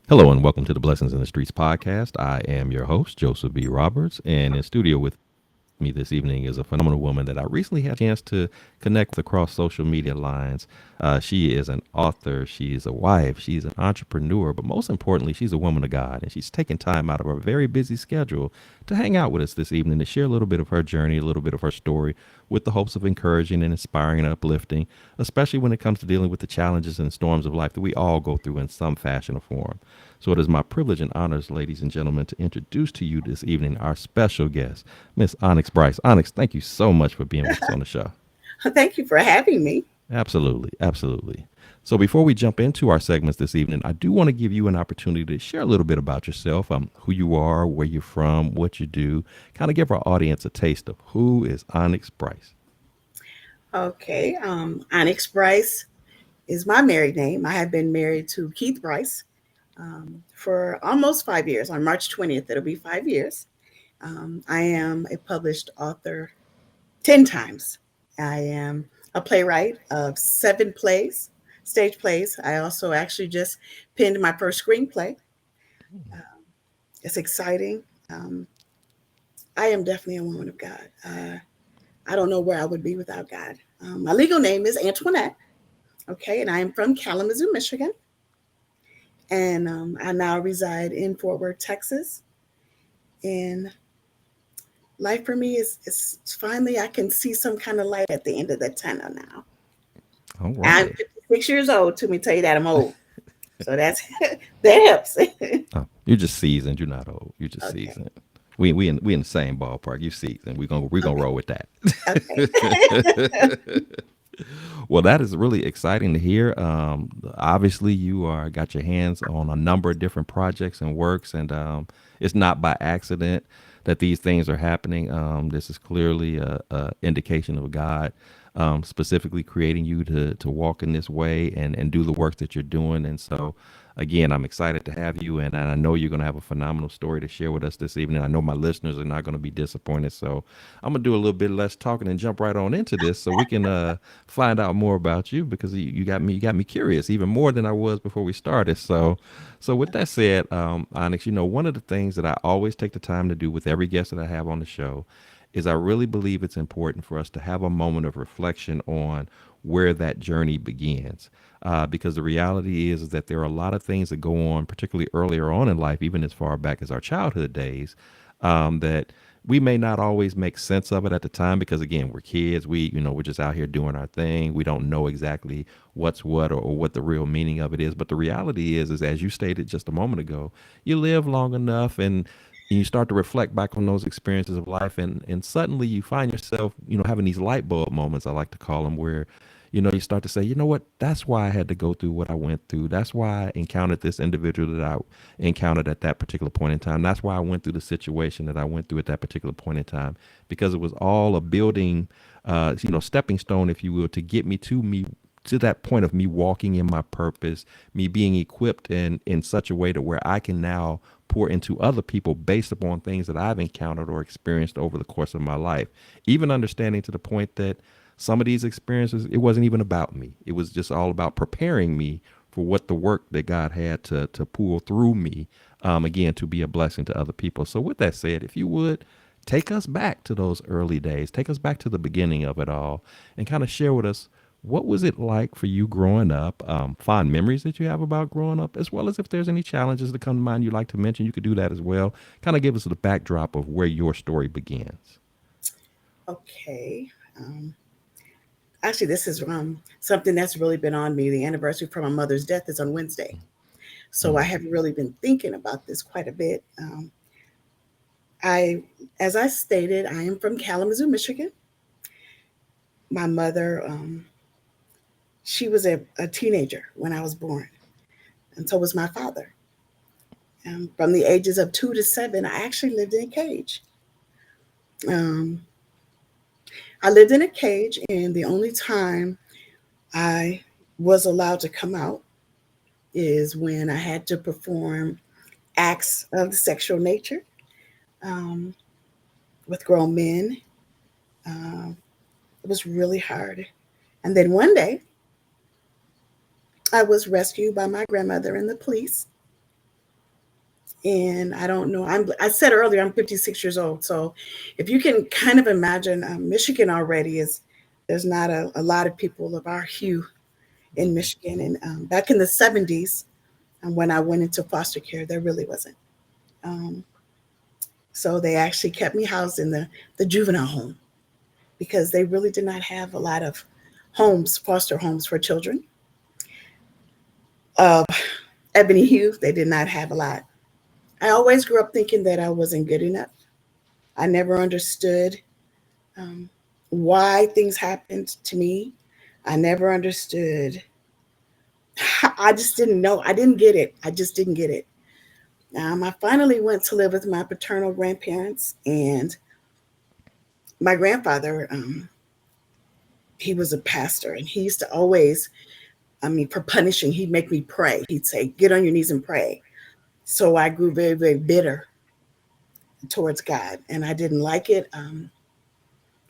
Hello and welcome to the Blessings in the Streets podcast. I am your host, Joseph B. Roberts, and in studio with me this evening is a phenomenal woman that I recently had a chance to connect with across social media lines. She is an author, she's a wife, she's an entrepreneur, but most importantly, she's a woman of God, and she's taken time out of her very busy schedule to hang out with us this evening to share a little bit of her journey, a little bit of her story, with the hopes of encouraging and inspiring and uplifting, especially when it comes to dealing with the challenges and storms of life that we all go through in some fashion or form. So it is my privilege and honors, ladies and gentlemen, to introduce to you this evening our special guest, Miss Onyx Brice. Onyx, thank you so much for being with us on the show. Thank you for having me. Absolutely, absolutely. So before we jump into our segments this evening, I do want to give you an opportunity to share a little bit about yourself, who you are, where you're from, what you do, kind of give our audience a taste of who is Onyx Brice. Okay, Onyx Brice is my married name. I have been married to Keith Brice for almost 5 years. On March 20th, it'll be 5 years. I am a published author 10 times. I am a playwright of 7 plays, stage plays. I also actually just penned my first screenplay. It's exciting. Um, I am definitely a woman of God. I don't know where I would be without God. My legal name is Antoinette. Okay, and I am from Kalamazoo, Michigan, and I now reside in Fort Worth, Texas. And life for me is finally I can see some kind of light at the end of the tunnel now. All I'm right. 56 years old. To me, tell you that I'm old, so that's that helps. Oh, you're just seasoned. You're not old. You're just Okay, seasoned. We in the same ballpark. You seasoned. We gonna okay, roll with that. okay. Well, that is really exciting to hear. Obviously, you are got your hands on a number of different projects and works, and it's not by accident that these things are happening. This is clearly a indication of God, specifically creating you to walk in this way and do the work that you're doing. And so, again, I'm excited to have you, and I know you're going to have a phenomenal story to share with us this evening. I know my listeners are not going to be disappointed, so I'm gonna do a little bit less talking and jump right on into this, so we can find out more about you because you got me curious even more than I was before we started. So with that said, Onyx, one of the things that I always take the time to do with every guest that I have on the show is I really believe it's important for us to have a moment of reflection on where that journey begins. Because the reality is that there are a lot of things that go on, particularly earlier on in life, even as far back as our childhood days, that we may not always make sense of it at the time because again we're kids, we're just out here doing our thing, we don't know exactly what's what, or what the real meaning of it is. But the reality is as you stated just a moment ago, you live long enough and you start to reflect back on those experiences of life, and suddenly you find yourself having these light bulb moments, I like to call them, where you start to say, you know what, that's why I had to go through what I went through. That's why I encountered this individual that I encountered at that particular point in time. That's why I went through the situation that I went through at that particular point in time, because it was all a building, stepping stone, if you will, to get me to that point of me walking in my purpose, me being equipped in such a way to where I can now pour into other people based upon things that I've encountered or experienced over the course of my life. Even understanding to the point that some of these experiences, it wasn't even about me. It was just all about preparing me for what the work that God had to pull through me, again, to be a blessing to other people. So with that said, if you would take us back to those early days, take us back to the beginning of it all, and kind of share with us what was it like for you growing up, fond memories that you have about growing up, as well as if there's any challenges that come to mind you'd like to mention, you could do that as well. Kind of give us the backdrop of where your story begins. Okay. Um, Actually, this is something that's really been on me. The anniversary for my mother's death is on Wednesday, so I Mm, have really been thinking about this quite a bit. I, as I stated, I am from Kalamazoo, Michigan. My mother, she was a teenager when I was born, and so was my father. From the ages of 2 to 7, I actually lived in a cage. Um, I lived in a cage, and the only time I was allowed to come out is when I had to perform acts of the sexual nature um, with grown men. Um, it was really hard. And then one day, I was rescued by my grandmother and the police. And I don't know. I said earlier I'm 56 years old, so if you can kind of imagine, Michigan already is there's not a lot of people of our hue in Hmm. Michigan. And back in the 70s, when I went into foster care, there really wasn't. Um, so they actually kept me housed in the juvenile home because they really did not have a lot of homes, foster homes for children of ebony hue. They did not have a lot. I always grew up thinking that I wasn't good enough. I never understood um, why things happened to me. I never understood. I just didn't know. I didn't get it. I just didn't get it. I finally went to live with my paternal grandparents, and my grandfather, he was a pastor, and he used to always, I mean, for punishing, he'd make me pray. He'd say, "Get on your knees and pray." So I grew very, very bitter towards God, and I didn't like it.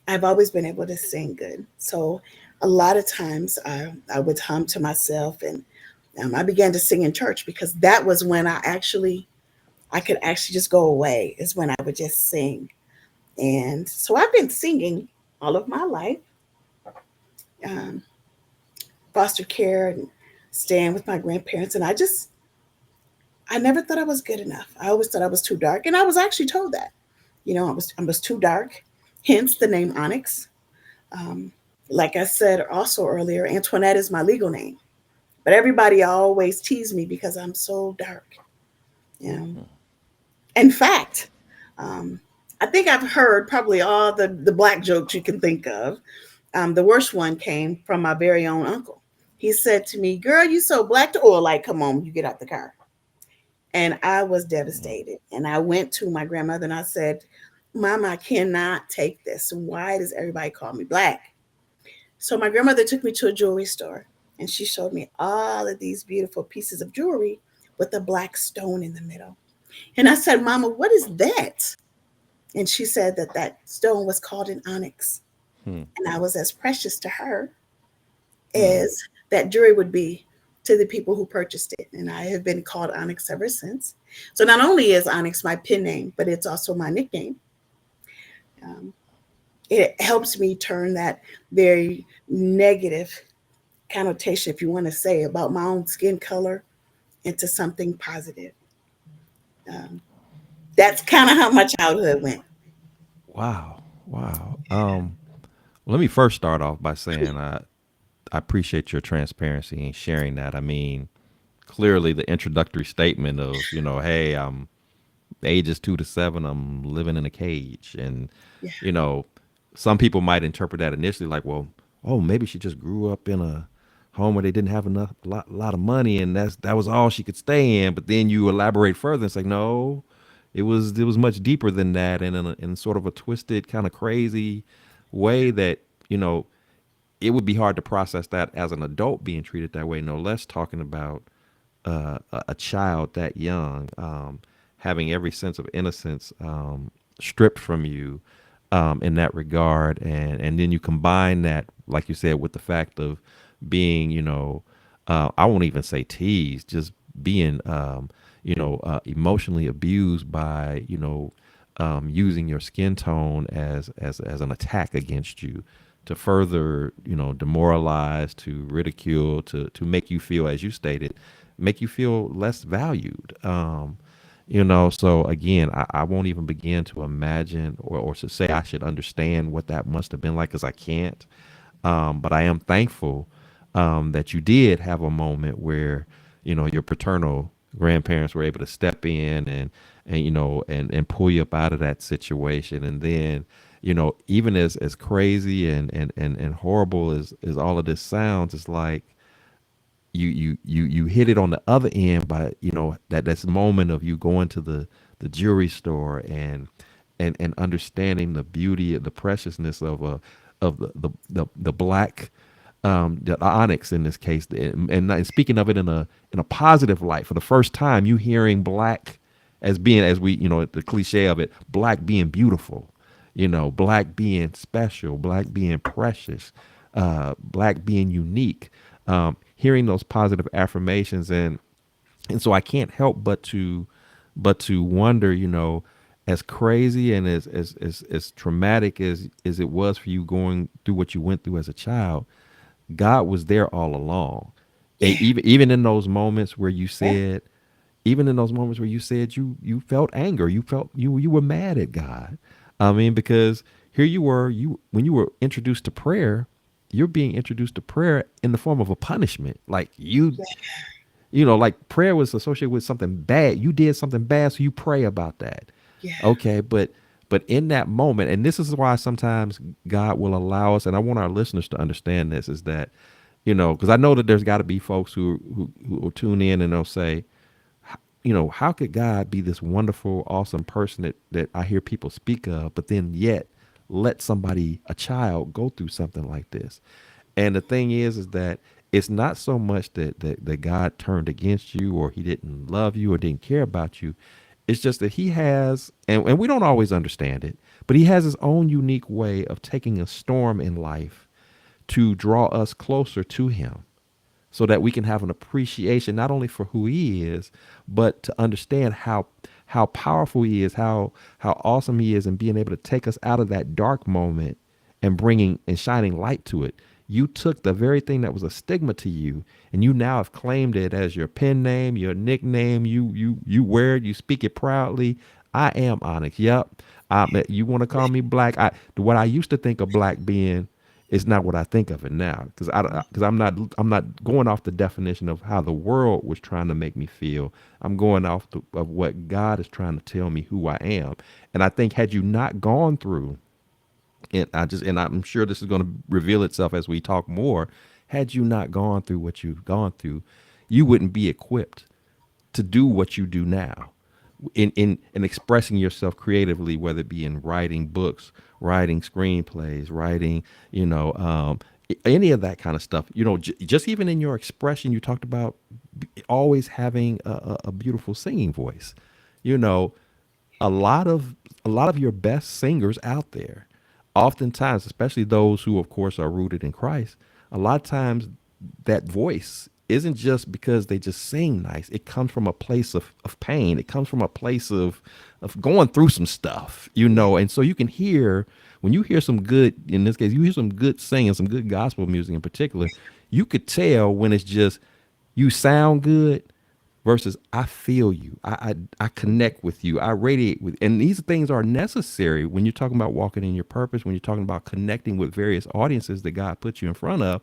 I've always been able to sing good, so a lot of times I would hum to myself, and I began to sing in church because that was when I could actually just go away. Is when I would just sing. And so I've been singing all of my life, um, foster care and staying with my grandparents. And I never thought I was good enough. I always thought I was too dark. And I was actually told that, I was too dark, hence the name Onyx. Um, like I said also earlier, Antoinette is my legal name. But everybody always teased me because I'm so dark. You know? In fact, um, I think I've heard probably all the black jokes you can think of. The worst one came from my very own uncle. He said to me, "Girl, you so black." The oil light come on, you get out the car. And I was devastated. And I went to my grandmother and I said, "Mama, I cannot take this. Why does everybody call me black?" So my grandmother took me to a jewelry store and she showed me all of these beautiful pieces of jewelry with a black stone in the middle. And I said, "Mama, what is that?" And she said that that stone was called an onyx. Hmm. And I was as precious to her Hmm. as that jewelry would be to the people who purchased it. And I have been called Onyx ever since. So not only is Onyx my pen name, but it's also my nickname. Um, it helps me turn that very negative connotation, if you want to say, about my own skin color into something positive. Um, that's kind of how my childhood went. Wow. Wow. Let me first start off by saying I appreciate your transparency and sharing that. I mean, clearly the introductory statement of, hey, I'm ages 2 to 7, I'm living in a cage. And, Yeah. you know, some people might interpret that initially like, well, oh, maybe she just grew up in a home where they didn't have enough lot of money and that was all she could stay in. But then you elaborate further, it's like, no, it was much deeper than that, and in sort of a twisted, kind of crazy way that, you know, it would be hard to process that as an adult being treated that way, no less talking about a child that young, having every sense of innocence stripped from you in that regard. And then you combine that, like you said, with the fact of being, I won't even say teased, just being, emotionally abused by, using your skin tone as an attack against you to further, demoralize, to ridicule, to make you feel, as you stated, make you feel less valued. So again, I won't even begin to imagine or to say I should understand what that must have been like, because I can't. But I am thankful that you did have a moment where, your paternal grandparents were able to step in and pull you up out of that situation. And then, even as crazy and horrible as all of this sounds, it's like you hit it on the other end by, that's moment of you going to the jewelry store and understanding the beauty and the preciousness of the black, the onyx in this case, and speaking of it in a positive light. For the first time, you hearing black as being, as we, the cliche of it, black being beautiful, black being special, black being precious, black being unique. Hearing those positive affirmations, and so I can't help but to but to wonder, as crazy and as traumatic as it was for you going through what you went through as a child, God was there all along. And Yeah. even in those moments where you Yeah. said, even in those moments where you said you felt anger, you were mad at God. I mean, because here you were, you when you were introduced to prayer, you're being introduced to prayer in the form of a punishment. Like like prayer was associated with something bad. You did something bad, so you pray about that. Yeah. Okay, but in that moment, and this is why sometimes God will allow us, and I want our listeners to understand this, is that, because I know that there's got to be folks who will tune in and they'll say, how could God be this wonderful, awesome person that I hear people speak of, but then yet let somebody, a child, go through something like this? And the thing is that it's not so much that God turned against you or he didn't love you or didn't care about you. It's just that he has, and we don't always understand it, but he has his own unique way of taking a storm in life to draw us closer to him so that we can have an appreciation not only for who he is, but to understand how powerful he is, how awesome he is, and being able to take us out of that dark moment and bringing and shining light to it. You took the very thing that was a stigma to you, and you now have claimed it as your pen name, your nickname. You wear it, you speak it proudly. I am Onyx. Yep. You want to call me black? What I used to think of black being is not what I think of it now, because I'm not going off the definition of how the world was trying to make me feel. I'm going off of what God is trying to tell me who I am. And I think had you not gone through, and I'm sure this is going to reveal itself as we talk more, had you not gone through what you've gone through, you wouldn't be equipped to do what you do now in expressing yourself creatively, whether it be in writing books, writing screenplays, writing, any of that kind of stuff. Just even in your expression, you talked about always having a beautiful singing voice. You know, a lot of your best singers out there, oftentimes, especially those who of course are rooted in Christ, a lot of times that voice isn't just because they just sing nice. It comes from a place of pain. It comes from a place of going through some stuff, Yeah. and so you can hear, when you hear some good, in this case, you hear some good singing, some good gospel music in particular, you could tell when it's just you sound good versus I feel you. I connect with you. I radiate with, and these things are necessary when you're talking about walking in your purpose, when you're talking about connecting with various audiences that God puts you in front of.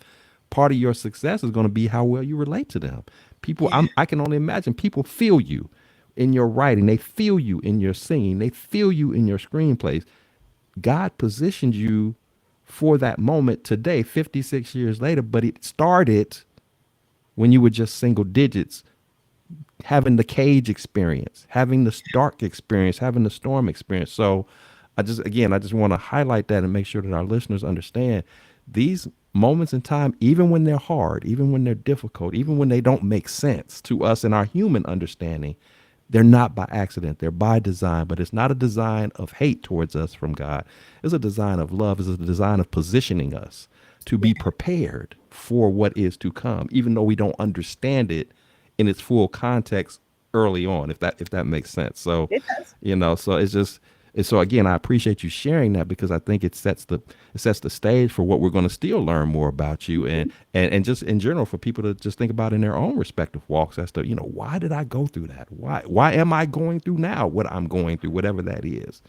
Part of your success is going to be how well you relate to them. People, Yeah. I can only imagine people feel you in your writing. They feel you in your singing. They feel you in your screenplays. God positioned you for that moment today, 56 years later, but it started when you were just single digits, having the cage experience, having the dark experience, having the storm experience. So I just want to highlight that and make sure that our listeners understand these moments in time, even when they're hard, even when they're difficult, even when they don't make sense to us in our human understanding, they're not by accident. They're by design, but it's not a design of hate towards us from God. It's a design of love. It's a design of positioning us to Yeah. be prepared for what is to come, even though we don't understand it in its full context early on, if that makes sense. So, It does. so it's just, and so again, I appreciate you sharing that because I think it sets the stage for what we're going to still learn more about you, and just in general for people to just think about in their own respective walks as to, why did I go through that? Why am I going through now what I'm going through, whatever that is?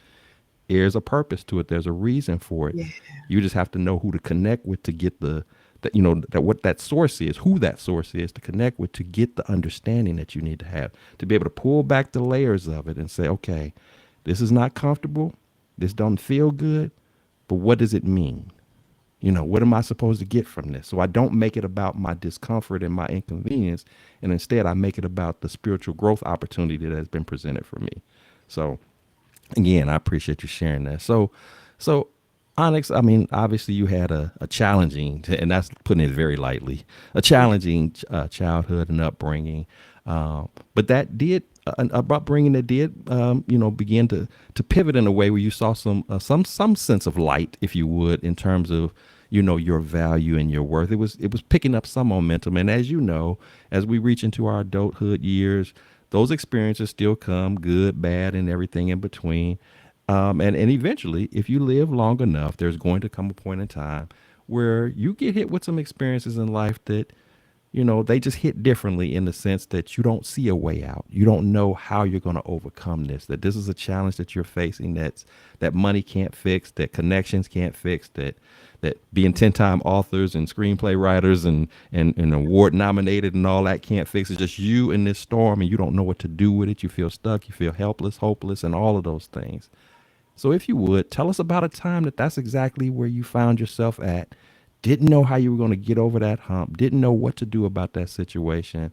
There's a purpose to it. There's a reason for it. Yeah. You just have to know who to connect with to get that that what that source is, who that source is to connect with to get the understanding that you need to have to be able to pull back the layers of it and say, okay, this is not comfortable. This don't feel good, but what does it mean? What am I supposed to get from this? So I don't make it about my discomfort and my inconvenience, and instead I make it about the spiritual growth opportunity that has been presented for me. So again, I appreciate you sharing that. So Onyx, I mean, obviously you had a challenging, and that's putting it very lightly, a Yeah. challenging childhood and upbringing. But that did an upbringing that did, begin to pivot in a way where you saw some sense of light, if you would, in terms of your value and your worth. It was picking up some momentum, and as you know, as we reach into our adulthood years, those experiences still come, good, bad, and everything in between. And eventually, if you live long enough, there's going to come a point in time where you get hit with some experiences in life that, they just hit differently in the sense that you don't see a way out. You don't know how you're going to overcome this. That this is a challenge that you're facing that money can't fix, that connections can't fix, that being 10-time authors and screenplay writers and award nominated and all that can't fix. It's just you in this storm and you don't know what to do with it. You feel stuck, you feel helpless, hopeless, and all of those things. So, if you would, tell us about a time that's exactly where you found yourself at. Didn't know how you were going to get over that hump. Didn't know what to do about that situation.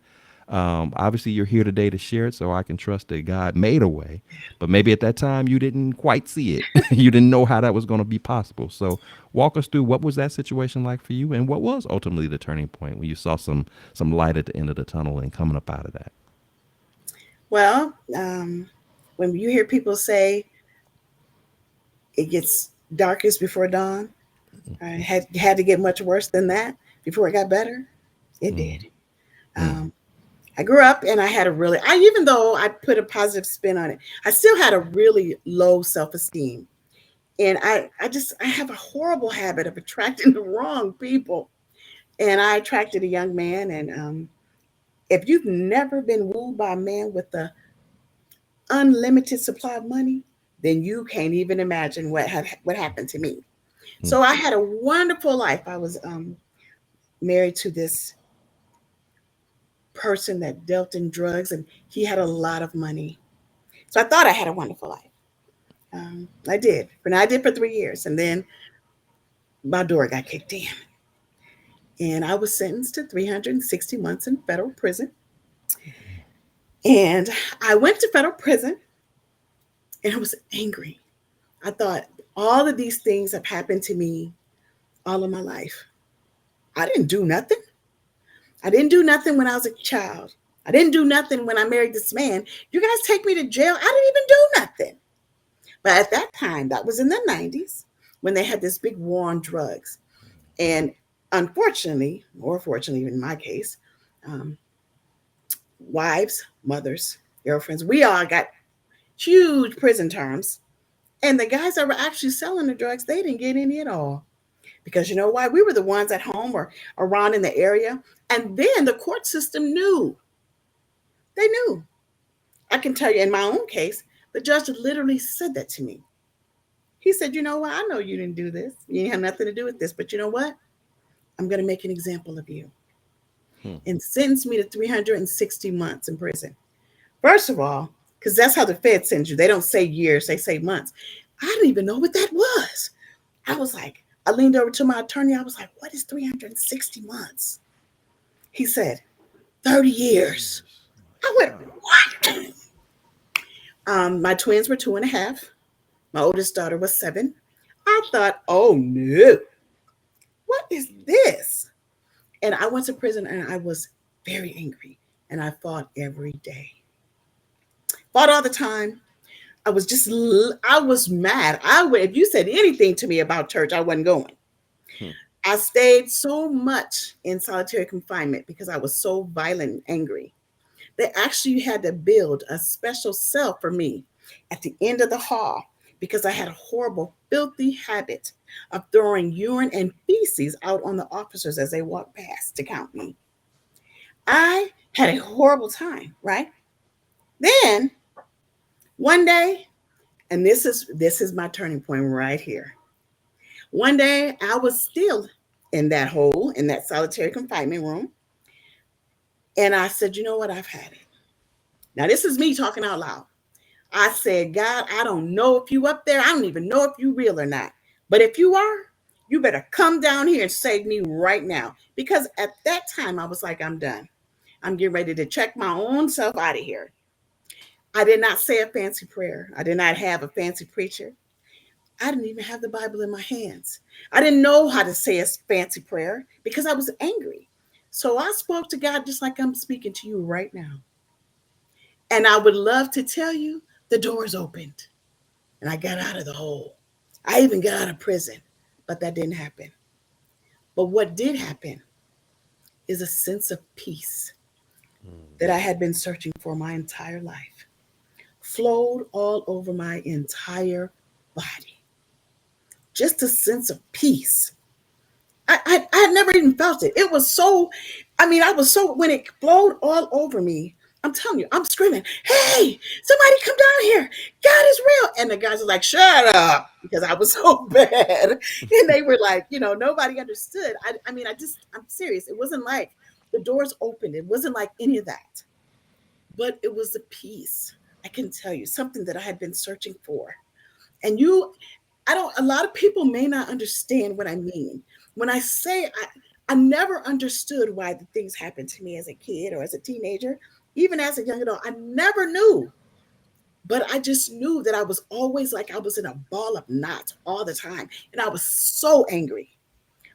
Obviously, you're here today to share it, so I can trust that God made a way. But maybe at that time you didn't quite see it. You didn't know how that was going to be possible. So, walk us through what was that situation like for you, and what was ultimately the turning point when you saw some light at the end of the tunnel and coming up out of that. Well, when you hear people say it gets darkest before dawn, it had to get much worse than that before it got better. It did. Mm, Um, I grew up and I had a really, even though I put a positive spin on it, I still had a really low self esteem. And I have a horrible habit of attracting the wrong people. And I attracted a young man. And if you've never been wooed by a man with the unlimited supply of money, then you can't even imagine what happened to me. mm, So I had a wonderful life. I was married to this person that dealt in drugs, and he had a lot of money. So I thought I had a wonderful life. I did, but I did for 3 years, and then my door got kicked in, and I was sentenced to 360 months in federal prison. And I went to federal prison, and I was angry. I thought all of these things have happened to me all of my life. I didn't do nothing. I didn't do nothing when I was a child. I didn't do nothing when I married this man. You guys take me to jail. I didn't even do nothing. But at that time, that was in the 90s when they had this big war on drugs. And unfortunately, or fortunately in my case, um, wives, mothers, girlfriends, we all got huge prison terms. And the guys that were actually selling the drugs, they didn't get any at all. Because you know why? We were the ones at home or around in the area. And then the court system knew. They knew. I can tell you in my own case, the judge literally said that to me. He said, you know what? I know you didn't do this. You didn't have nothing to do with this. But you know what? I'm going to make an example of you mm, and sentence me to 360 months in prison. First of all, because that's how the Fed sends you. They don't say years, they say months. I didn't even know what that was. I was like, I leaned over to my attorney. I was like, what is 360 months? He said, 30 years. years. I My went, God. what? My twins were 2.5. My oldest daughter was 7. I thought, oh no, what is this? And I went to prison and I was very angry and I fought every day. Fought all the time. I was mad. If you said anything to me about church, I wasn't going. Hmm, I stayed so much in solitary confinement because I was so violent and angry. They actually had to build a special cell for me at the end of the hall because I had a horrible, filthy habit of throwing urine and feces out on the officers as they walked past to count me. I had a horrible time, right? Then one day, and this is my turning point right here. One day I was still in that hole, in that solitary confinement room, and I said, you know what, I've had it. Now this is me talking out loud. I said, God, I don't know if you up there. I don't even know if you real or not. But if you are, you better come down here and save me right now. Because at that time, I was like, I'm done. I'm getting ready to check my own self out of here. I did not say a fancy prayer. I did not have a fancy preacher. I didn't even have the Bible in my hands. I didn't know how to say a fancy prayer because I was angry. So I spoke to God just like I'm speaking to you right now. And I would love to tell you the doors opened and I got out of the hole. I even got out of prison, but that didn't happen. But what did happen is a sense of peace. that I had been searching for my entire life flowed all over my entire body. Just a sense of peace. I had never even felt it. It was so, I mean, I was so, when it flowed all over me, I'm telling you, I'm screaming, hey, somebody come down here. God is real. And the guys are like, shut up, because I was so bad. And they were like, nobody understood. I'm serious. It wasn't like the doors opened. It wasn't like any of that. But it was the peace. I can tell you something that I had been searching for. And I don't, a lot of people may not understand what I mean. When I say I never understood why the things happened to me as a kid or as a teenager, even as a young adult, I never knew. But I just knew that I was always like I was in a ball of knots all the time. And I was so angry.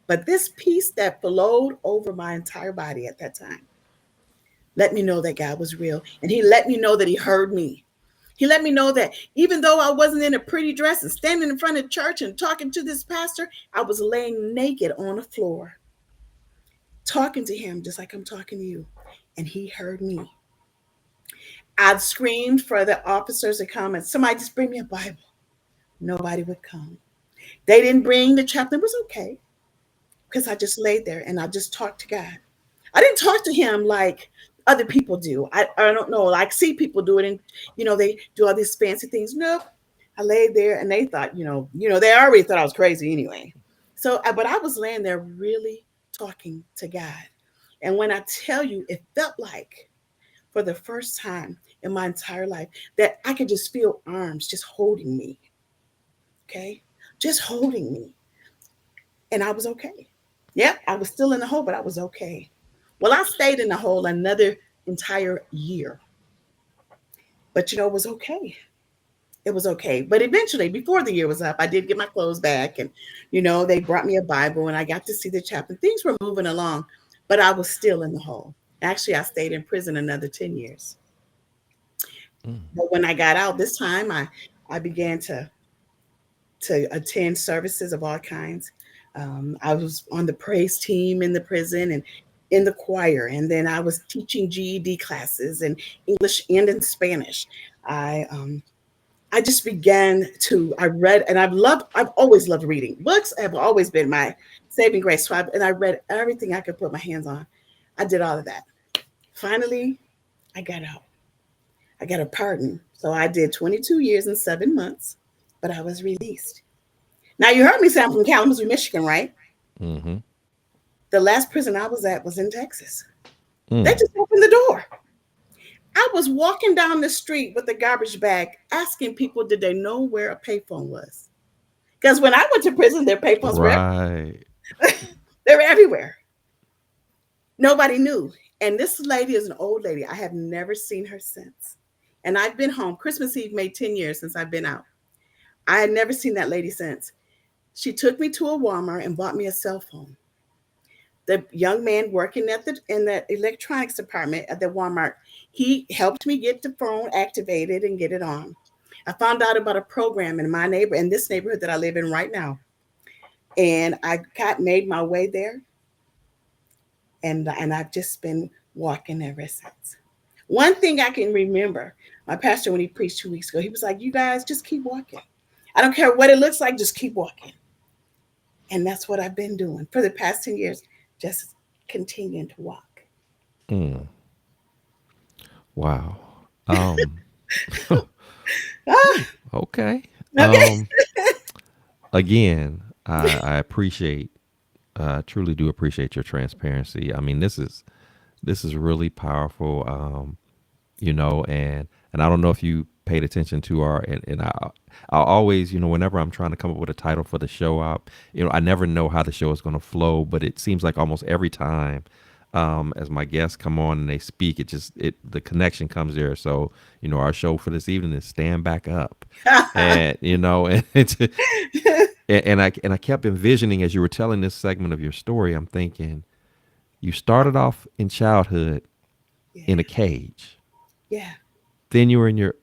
But this peace that flowed over my entire body at that time let me know that God was real. And He let me know that He heard me. He let me know that even though I wasn't in a pretty dress and standing in front of church and talking to this pastor, I was laying naked on the floor, talking to him just like I'm talking to you. And he heard me. I'd screamed for the officers to come and somebody just bring me a Bible. Nobody would come. They didn't bring the chaplain. It was okay because I just laid there and I just talked to God. I didn't talk to him like other people do. I don't know. Like see people do it and they do all these fancy things. Nope. I laid there and they thought, they already thought I was crazy anyway. So, but I was laying there really talking to God. And when I tell you, it felt like for the first time in my entire life that I could just feel arms just holding me. Okay. Just holding me. And I was okay. Yeah, I was still in the hole, but I was okay. Well, I stayed in the hole another entire year. But it was okay. It was okay. But eventually, before the year was up, I did get my clothes back and they brought me a Bible and I got to see the chaplain. Things were moving along, but I was still in the hole. Actually, I stayed in prison another 10 years. Mm. But when I got out this time, I began to attend services of all kinds. I was on the praise team in the prison and in the choir, and then I was teaching GED classes in English and in Spanish. I I just began to I read and I've always loved reading. Books have always been my saving grace. And I read everything I could put my hands on. I did all of that. Finally, I got out. I got a pardon. So I did 22 years and 7 months, but I was released. Now you heard me say I'm from Kalamazoo, Michigan, right? Mm-hmm. The last prison I was at was in Texas. They Mm. just opened the door. I was walking down the street with a garbage bag asking people did they know where a payphone was. Because when I went to prison, their payphones were Right. they were everywhere. Nobody knew. And this lady is an old lady. I have never seen her since. And I've been home. Christmas Eve made 10 years since I've been out. I had never seen that lady since. She took me to a Walmart and bought me a cell phone. The young man working in the electronics department at the Walmart, he helped me get the phone activated and get it on. I found out about a program in this neighborhood that I live in right now. And I got made my way there and I've just been walking ever since. One thing I can remember, my pastor when he preached 2 weeks ago, he was like, "You guys just keep walking. I don't care what it looks like, just keep walking." And that's what I've been doing for the past 10 years, just continuing to walk. Mm. Wow. Um. Ah, Okay. okay. Um. Again, I appreciate, truly do appreciate your transparency. I mean, this is really powerful. And I don't know if you paid attention to our I always, whenever I'm trying to come up with a title for the show, I never know how the show is going to flow, but it seems like almost every time, as my guests come on and they speak, the connection comes there. So, our show for this evening is Stand Back Up. And, and and I kept envisioning as you were telling this segment of your story, I'm thinking you started off in childhood Yeah, in a cage. yeah, Then you were in your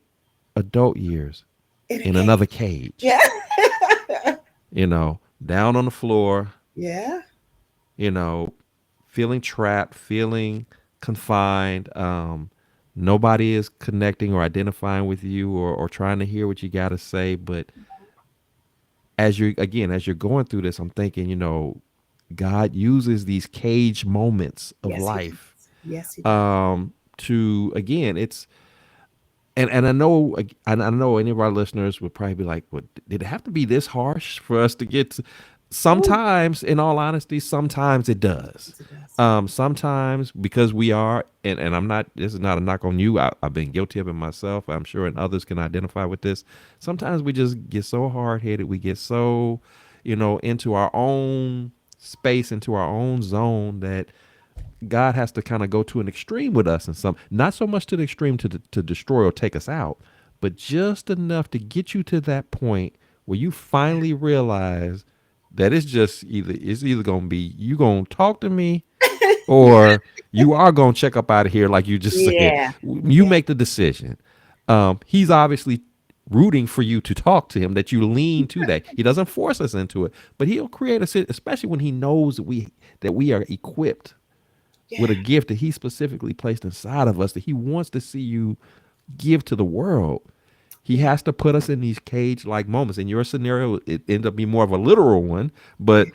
adult years in a in cage. another cage, Yeah, down on the floor, yeah, you know, feeling trapped, feeling confined. Nobody is connecting or identifying with you, or trying to hear what you got to say. But as you're going through this, I'm thinking, God uses these cage moments of Yes, he does. life, Yes, he does. to, again, it's, and I know any of our listeners would probably be like, "Well, did it have to be this harsh for us to get to?" Oh, Sometimes, in all honesty, sometimes it does. yes, it does. Sometimes, because we are, and I'm not. This is not a knock on you. I've been guilty of it myself. I'm sure, and others can identify with this. Sometimes we just get so hard headed. We get so, into our own space, into our own zone, that God has to kind of go to an extreme with us, and some, not so much to the extreme to destroy or take us out, but just enough to get you to that point where you finally realize that it's either gonna be, you gonna talk to me, or you are gonna check up out of here, like you just said. Yeah, You yeah, make the decision. He's obviously rooting for you to talk to him, that you lean to that. He doesn't force us into it, but he'll create especially when he knows that we are equipped with yeah, a gift that he specifically placed inside of us, that he wants to see you give to the world. He yeah, has to put us in these cage like moments. In your scenario, it ended up being more of a literal one, yeah, but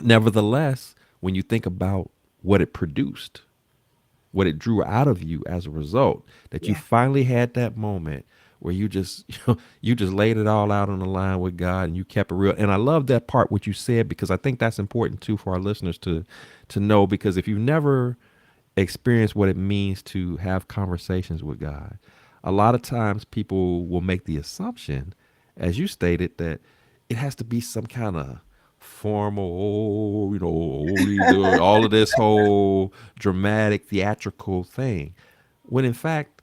nevertheless, when you think about what it produced, what it drew out of you as a result, that you yeah. finally had that moment where you just you just laid it all out on the line with God, and you kept it real. And I love that part what you said, because I think that's important too for our listeners to know, because if you've never experienced what it means to have conversations with God, a lot of times people will make the assumption, as you stated, that it has to be some kind of formal, all of this whole dramatic, theatrical thing. When in fact,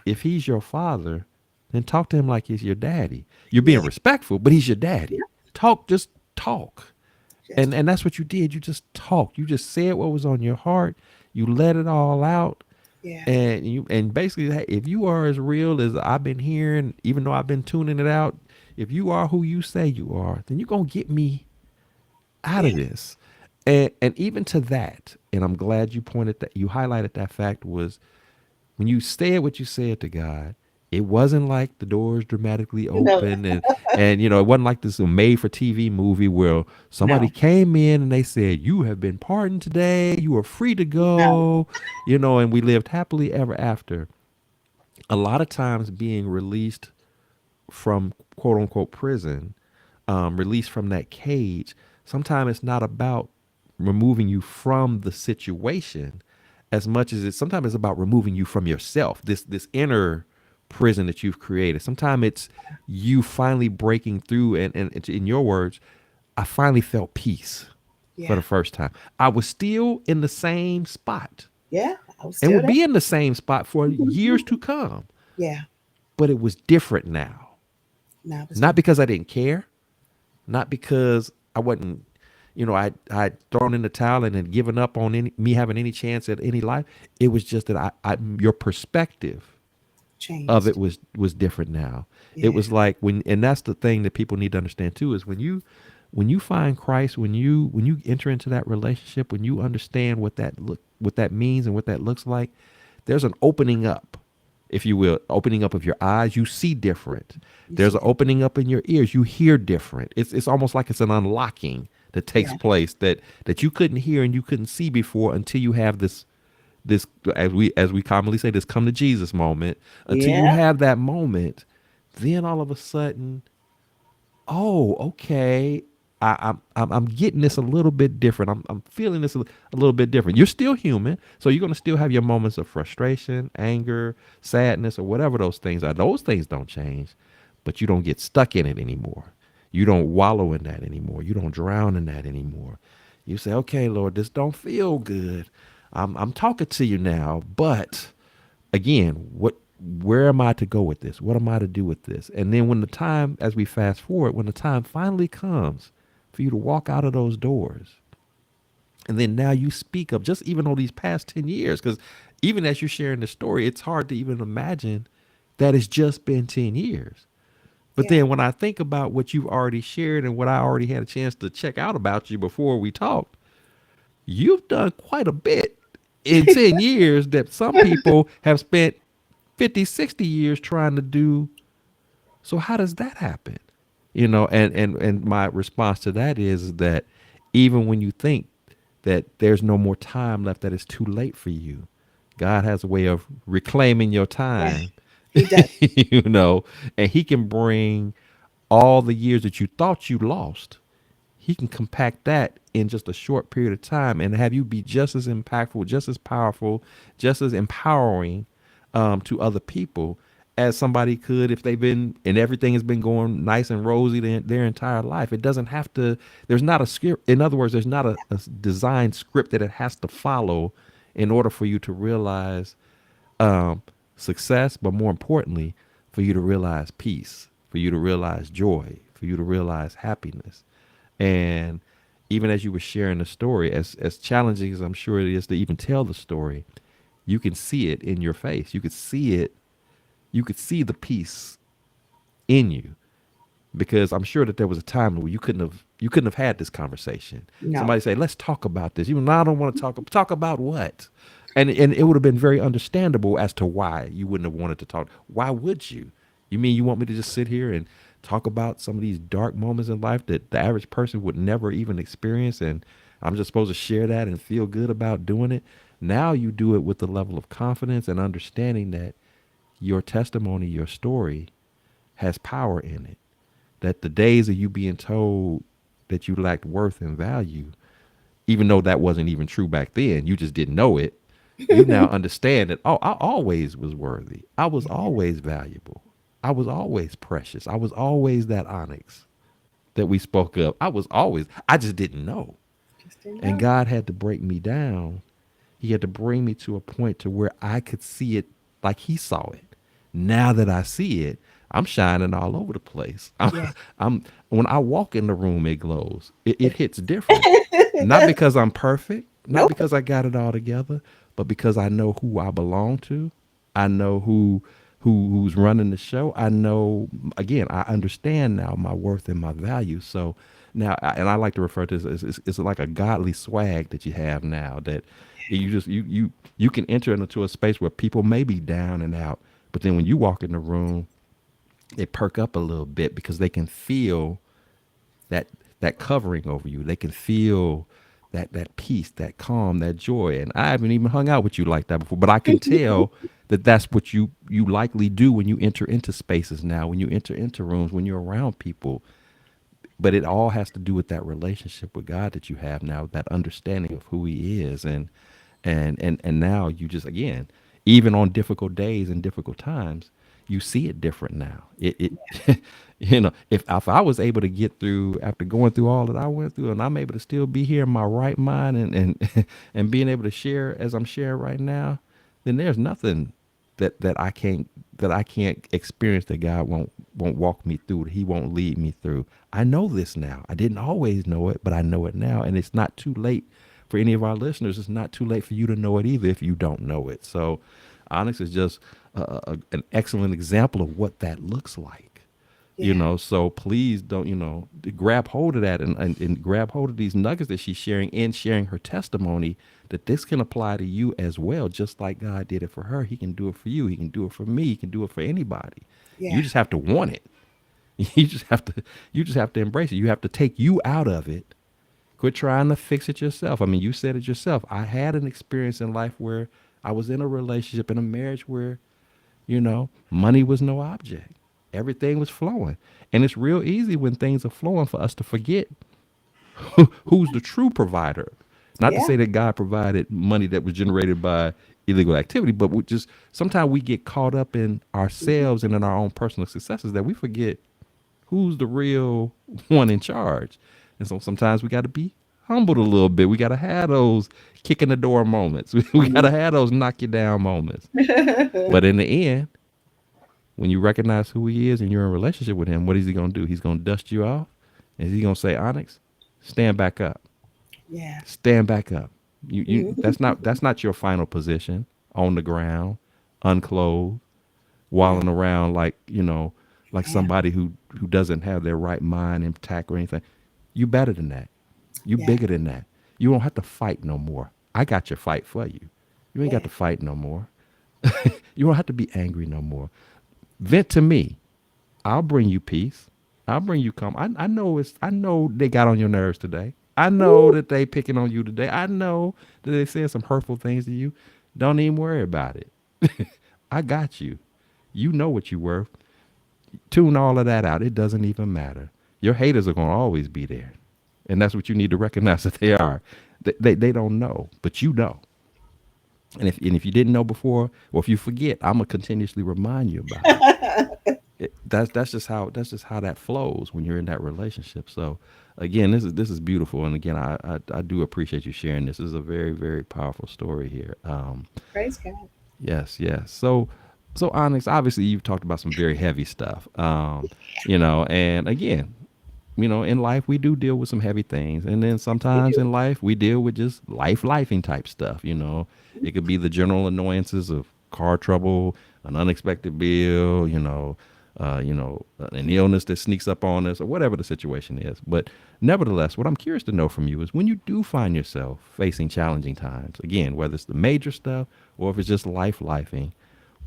if he's your father, then talk to him like he's your daddy. You're being Yeah. respectful, but he's your daddy. Yeah. Just talk. and Just and that's what you did. You just talked. You just said what was on your heart. You let it all out. yeah. And basically, hey, if you are as real as I've been hearing, even though I've been tuning it out, if you are who you say you are, then you're gonna get me out of Yeah. this. And even to that, and I'm glad you highlighted that fact, was when you said what you said to God, it wasn't like the doors dramatically No, open, and it wasn't like this made for TV movie where somebody no, came in and they said, "You have been pardoned today. You are free to no. go," and we lived happily ever after. A lot of times, being released from quote unquote prison, released from that cage, sometimes it's not about removing you from the situation as much as sometimes it's about removing you from yourself, this inner prison that you've created. Sometimes it's you finally breaking through, and in your words, I finally felt peace for Yeah. the first time. I was still in the same spot Yeah. I was and still would there. be in the same spot for years to come, Yeah. but it was different now. No, I was Not different. because I didn't care, not because I wasn't, I thrown in the towel and had given up on me having any chance at any life. It was just that your perspective of it Changed. was different now. It Yeah. was like and that's the thing that people need to understand too, is when you find Christ, when you enter into that relationship, when you understand what that means and what that looks like, there's an opening up, if you will, opening up of your eyes. You see different. You There's see an that. opening up in your ears. You hear different. It's almost like it's an unlocking that takes Yeah. place, that you couldn't hear and you couldn't see before, until you have this, as we commonly say, this come to Jesus moment. Until you Yeah. have that moment, then all of a sudden, oh, okay, I'm getting this a little bit different. I'm feeling this a little bit different. You're still human, so you're gonna still have your moments of frustration, anger, sadness, or whatever those things are. Those things don't change, but you don't get stuck in it anymore. You don't wallow in that anymore. You don't drown in that anymore. You say, okay, Lord, this don't feel good. I'm talking to you now, but again, where am I to go with this? What am I to do with this? And then when the time, as we fast forward, when the time finally comes for you to walk out of those doors, and then now you speak of just even on these past 10 years, because even as you're sharing the story, it's hard to even imagine that it's just been 10 years. But Yeah. then when I think about what you've already shared and what I already had a chance to check out about you before we talked, you've done quite a bit in 10 years that some people have spent 50, 60 years trying to do. So how does that happen? And my response to that is that even when you think that there's no more time left, that it's too late for you, God has a way of reclaiming your Yeah, time. he does. you know and he can bring all the years that you thought you lost. He can compact that in just a short period of time and have you be just as impactful, just as powerful, just as empowering to other people as somebody could if they've been and everything has been going nice and rosy their entire life. It doesn't have to. There's not a script. In other words, there's not a design script that it has to follow in order for you to realize um, success, but more importantly, for you to realize peace, for you to realize joy, for you to realize happiness. And even as you were sharing the story, as challenging as I'm sure it is to even tell the story, you can see it in your face. You could see it. You could see the peace in you because I'm sure that there was a time where you couldn't have had this conversation. No. Somebody say, "Let's talk about this." Even though I don't want to talk about what, and it would have been very understandable as to why you wouldn't have wanted to talk. Why would you? You mean you want me to just sit here and talk about some of these dark moments in life that the average person would never even experience, and I'm just supposed to share that and feel good about doing it? Now you do it with the level of confidence and understanding that your testimony, your story, has power in it, that the days of you being told that you lacked worth and value, even though that wasn't even true back then, you just didn't know it. You now understand that, oh, I always was worthy. I was always valuable. I was always precious. I was always that onyx that we spoke of. I just didn't know. Just didn't And know. God had to break me down. He had to bring me to a point to where I could see it like he saw it. Now that I see it, I'm shining all over the place. Yeah. I'm when I walk in the room, it glows. It hits different. It Not does. because I'm perfect, not Nope. because I got it all together, but because I know who I belong to. I know who's running the show. I know, again, I understand now my worth and my value. So now, and I like to refer to this as it's like a godly swag that you have now that you just you can enter into a space where people may be down and out, but then when you walk in the room, they perk up a little bit because they can feel that that covering over you. They can feel that peace, that calm, that joy. And I haven't even hung out with you like that before, but I can tell that that's what you likely do when you enter into spaces now, when you enter into rooms, when you're around people. But it all has to do with that relationship with God that you have now, that understanding of who He is, and now you just, again, even on difficult days and difficult times, you see it different now. It if I was able to get through after going through all that I went through, and I'm able to still be here in my right mind and and being able to share as I'm sharing right now, then there's nothing that I can't experience that God won't walk me through, that He won't lead me through. I know this now. I didn't always know it, but I know it now, and it's not too late for any of our listeners. It's not too late for you to know it either if you don't know it. So, Onyx is just an excellent example of what that looks like. Yeah. So please don't, grab hold of that and grab hold of these nuggets that she's sharing and sharing her testimony, that this can apply to you as well. Just like God did it for her, He can do it for you. He can do it for me. He can do it for anybody. Yeah. You just have to want it. You just have to embrace it. You have to take you out of it. Quit trying to fix it yourself. I mean, you said it yourself. I had an experience in life where I was in a relationship, in a marriage where, money was no object. Everything was flowing. And it's real easy when things are flowing for us to forget who's the true provider. Not to Yeah. say that God provided money that was generated by illegal activity, but we just sometimes we get caught up in ourselves and in our own personal successes that we forget who's the real one in charge. And so sometimes we got to be humbled a little bit. We got to have those kick in the door moments. We got Mhm. to have those knock you down moments. But in the end, when you recognize who He is and you're in a relationship with Him, what is He going to do? He's going to dust you off. And He's going to say, Onyx, stand back up. Yeah. Stand back up. You Mhm. that's not your final position on the ground, unclothed, No. walling around like, like Yeah. somebody who doesn't have their right mind intact or anything. You better than that. You Yeah. bigger than that. You don't have to fight no more. I got your fight for you. You ain't got Yeah. to fight no more. You don't have to be angry no more. Vent to me. I'll bring you peace. I'll bring you calm. I know it's. I know they got on your nerves today. I know Ooh, that they picking on you today. I know that they said some hurtful things to you. Don't even worry about it. I got you. You know what you worth. Tune all of that out. It doesn't even matter. Your haters are gonna always be there, and that's what you need to recognize that they are. They don't know, but you know. And if you didn't know before, or if you forget, I'm gonna continuously remind you about it. That's just how that flows when you're in that relationship. So again, this is beautiful, and again, I do appreciate you sharing this. This is a very very powerful story here. praise God. Yes, yes. So Onyx, obviously you've talked about some very heavy stuff. And again, in life we do deal with some heavy things, and then We sometimes do. in life we deal with just lifing type stuff. It could be the general annoyances of car trouble, an unexpected bill, an illness that sneaks up on us, or whatever the situation is. But nevertheless, what I'm curious to know from you is when you do find yourself facing challenging times, again, whether it's the major stuff or if it's just lifing,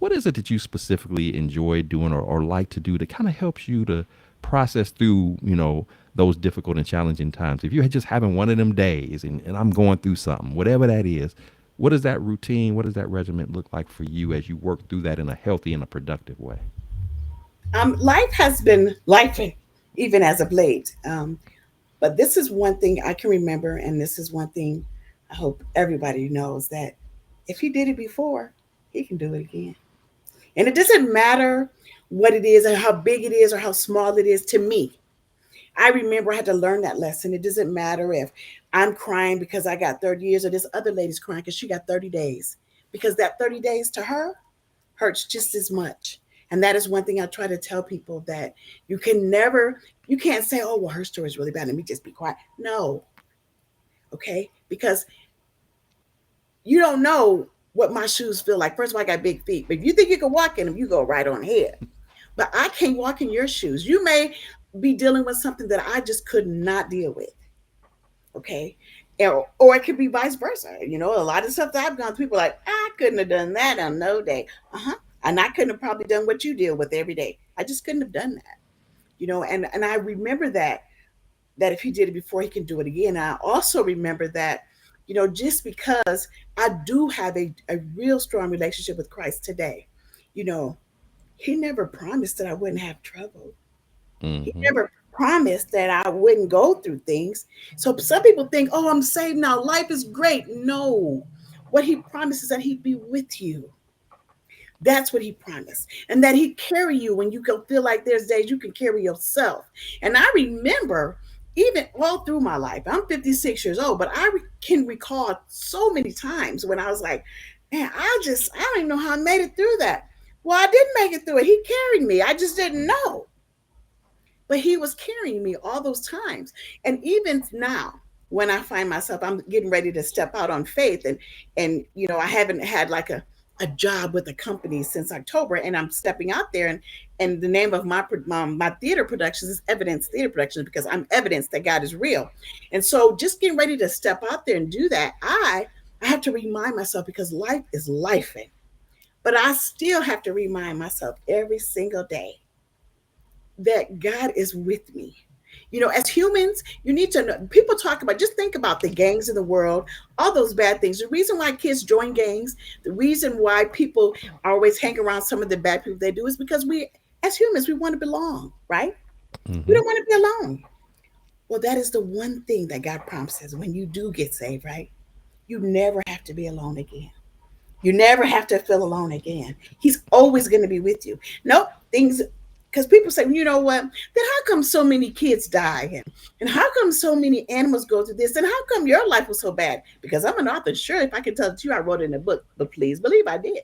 what is it that you specifically enjoy doing or like to do that kind of helps you to process through, those difficult and challenging times? If you're just having one of them days and I'm going through something, whatever that is, what does that routine, what does that regiment look like for you as you work through that in a healthy and a productive way? Life has been lifing, even as of late. But this is one thing I can remember, and this is one thing I hope everybody knows that if he did it before, he can do it again. And it doesn't matter what it is, or how big it is, or how small it is to me. I remember I had to learn that lesson. It doesn't matter if I'm crying because I got 30 years or this other lady's crying because she got 30 days. Because that 30 days to her hurts just as much. And that is one thing I try to tell people, that you can never, you can't say, oh, well, her story is really bad. Let me just be quiet. No, okay? Because you don't know what my shoes feel like. First of all, I got big feet. But if you think you can walk in them, you go right on ahead. But I can't walk in your shoes. You may be dealing with something that I just could not deal with. Okay. Or it could be vice versa. A lot of stuff that I've gone through, people are like, I couldn't have done that on no day. Uh-huh. And I couldn't have probably done what you deal with every day. I just couldn't have done that. And I remember that if he did it before, he can do it again. I also remember that, just because I do have a real strong relationship with Christ today, you know, he never promised that I wouldn't have trouble. He Mm-hmm. never promised that I wouldn't go through things. So some people think, oh, I'm saved now. Life is great. No. What he promised is that he'd be with you. That's what he promised. And that he'd carry you when you can feel like there's days you can carry yourself. And I remember, even all through my life, I'm 56 years old, but can recall so many times when I was like, man, I don't even know how I made it through that. Well, I didn't make it through it. He carried me. I just didn't know, but he was carrying me all those times. And even now, when I find myself, I'm getting ready to step out on faith, and I haven't had like a job with a company since October, and I'm stepping out there, and the name of my theater productions is Evidence Theater Productions, because I'm evidence that God is real. And so just getting ready to step out there and do that, I have to remind myself, because life is lifing, but I still have to remind myself every single day that God is with me. As humans, you need to know. People talk about, just think about the gangs in the world, all those bad things. The reason why kids join gangs, the reason why people always hang around some of the bad people they do, is because as humans, we want to belong, right? We Mm-hmm. don't want to be alone. Well, that is the one thing that God promises when you do get saved, right? You never have to be alone again. You never have to feel alone again. He's always going to be with you. Nope, things, because people say, you know what? Then how come so many kids die? And how come so many animals go through this? And how come your life was so bad? Because I'm an author. Sure, if I could tell it to you, I wrote it in a book, but please believe I did.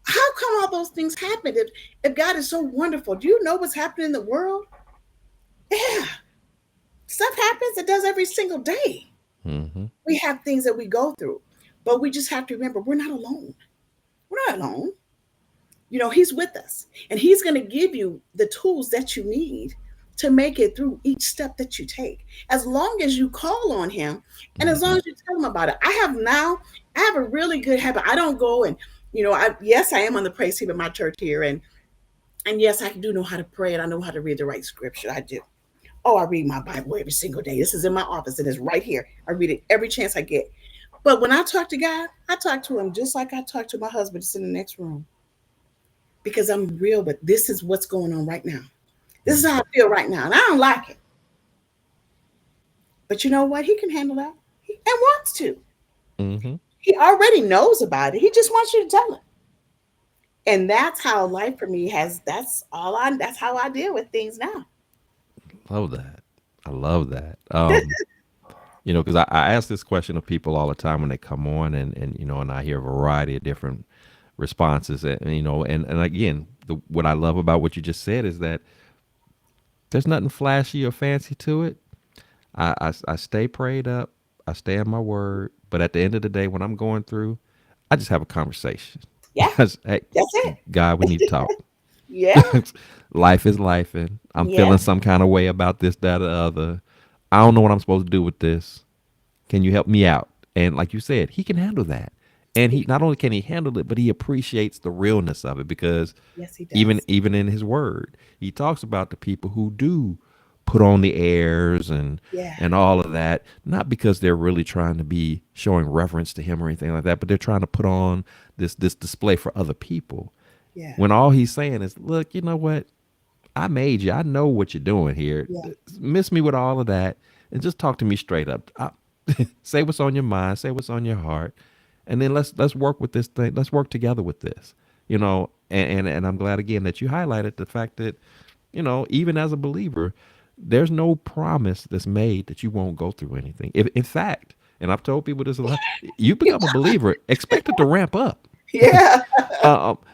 How come all those things happened? If God is so wonderful, do you know what's happening in the world? Yeah, stuff happens. It does every single day. Mm-hmm. We have things that we go through, but we just have to remember we're not alone. We're not alone. He's with us, and he's going to give you the tools that you need to make it through each step that you take. As long as you call on him and as long Hmm. as you tell him about it. I have a really good habit. I don't go and, yes, I am on the praise team at my church here. And yes, I do know how to pray and I know how to read the right scripture. I do. Oh, I read my Bible every single day. This is in my office. It is right here. I read it every chance I get. But when I talk to God, I talk to him just like I talk to my husband that's in the next room because I'm real with this is what's going on right now. This is how I feel right now. And I don't like it. But you know what? He can handle that. And wants to. Hmm. He already knows about it. He just wants you to tell him. And that's how life for me has that's how I deal with things now. Love that. I love that. Because I ask this question of people all the time when they come on, and I hear a variety of different responses, and again, what I love about what you just said is that there's nothing flashy or fancy to it. I stay prayed up, I stay in my word, but at the end of the day, when I'm going through, I just have a conversation. Yeah, Hey, that's it. God, we need to talk. Yeah. Life is life, and I'm Yeah. feeling some kind of way about this, that, or the other. I don't know what I'm supposed to do with this. Can you help me out? And like you said, he can handle that. And he not only can he handle it, but he appreciates the realness of it because Yes, he even does. even in his word, he talks about the people who do put on the airs Yeah. and all of that, not because they're really trying to be showing reverence to him or anything like that, but they're trying to put on this display for other people. Yeah. When all he's saying is, look, you know what? I made you. I know what you're doing here. Yeah. Miss me with all of that and just talk to me straight up. Say what's on your mind, say what's on your heart, and then let's work with this thing. Let's work together with this. And I'm glad again that you highlighted the fact that, even as a believer, there's no promise that's made that you won't go through anything. If in fact, and I've told people this a lot, you become a believer, expect it to ramp up. Yeah.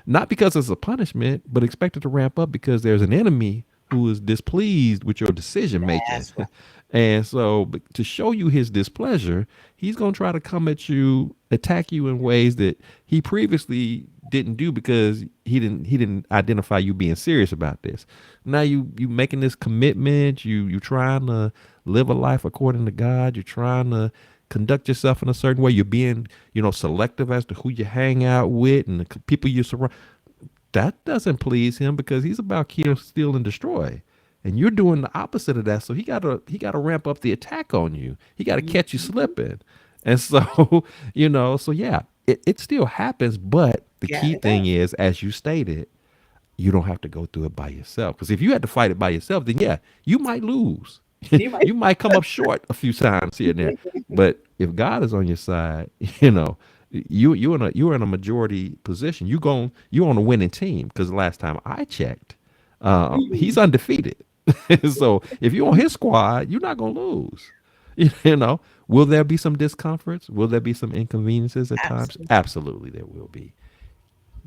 Not because it's a punishment, but expect it to ramp up because there's an enemy who is displeased with your decision making. That's right. And so, to show you his displeasure, he's going to try to come at you, attack you in ways that he previously didn't do because he didn't identify you being serious about this. Now you making this commitment, you trying to live a life according to God, you're trying to conduct yourself in a certain way, you're being, selective as to who you hang out with and the people you surround. That doesn't please him because he's about kill, steal, and destroy. And you're doing the opposite of that. So he gotta ramp up the attack on you. He gotta catch you Mhm. slipping. And so, so yeah, it still happens, but the Yeah, key it thing does. is, as you stated, you don't have to go through it by yourself. Because if you had to fight it by yourself, then yeah, you might lose. You might. You might come up short a few times here and there. But if God is on your side, you're in a majority position. You're on a winning team. Because the last time I checked, he's Mhm. undefeated. So if you're on his squad, you're not gonna lose. You know, will there be some discomforts? Will there be some inconveniences at times? Absolutely. Absolutely, there will be.